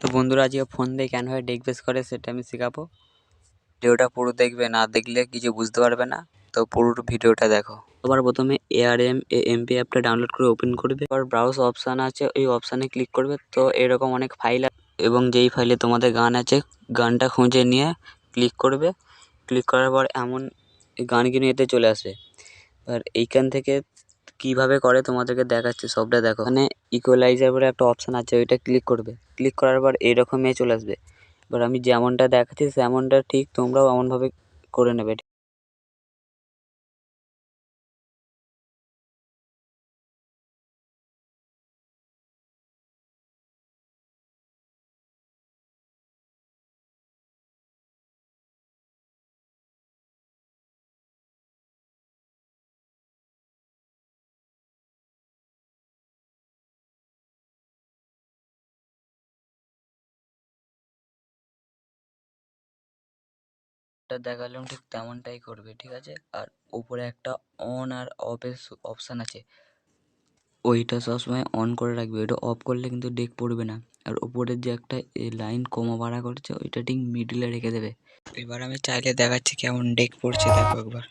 তো বন্ধুরা আজকে ফোন দিয়ে কেন হয় ডেক বেস করে সেটা আমি শেখাবো। ভিডিওটা পুরো দেখবে, না দেখলে কিছু বুঝতে পারবে না। তো পুরো ভিডিওটা দেখো। সবার প্রথমে ARM এমপি অ্যাপটা ডাউনলোড করে ওপেন করবে। এবার ব্রাউজ অপশান আছে, ওই অপশানে ক্লিক করবে। তো এরকম অনেক ফাইল এবং যেই ফাইলে তোমাদের গান আছে গানটা খুঁজে নিয়ে ক্লিক করবে। ক্লিক করার পর এমন গানগুলো এতে চলে আসে। আর এইখান থেকে কিভাবে করে তোমাদেরকে দেখাচ্ছি, সবটা দেখো। মানে ইকুয়ালাইজার বলে একটা অপশান আছে, ওইটা ক্লিক করবে। ক্লিক করার পর এরকমই চলে আসবে। এবার আমি যেমনটা দেখাচ্ছি তেমনটা ঠিক তোমরাও এমনভাবে করে নেবে। এটা দেখালাম ঠিক তেমনটাই করবে, ঠিক আছে। আর উপরে একটা অন আর অফের অপশান আছে, ওইটা সবসময় অন করে রাখবে। ওইটা অফ করলে কিন্তু ডেক পড়বে না। আর উপরের যে একটা লাইন কমা বাড়া করছে ওইটা ঠিক মিডিলে রেখে দেবে। এবার আমি চাইলে দেখাচ্ছি কেমন ডেক পড়ছে, দেখো একবার।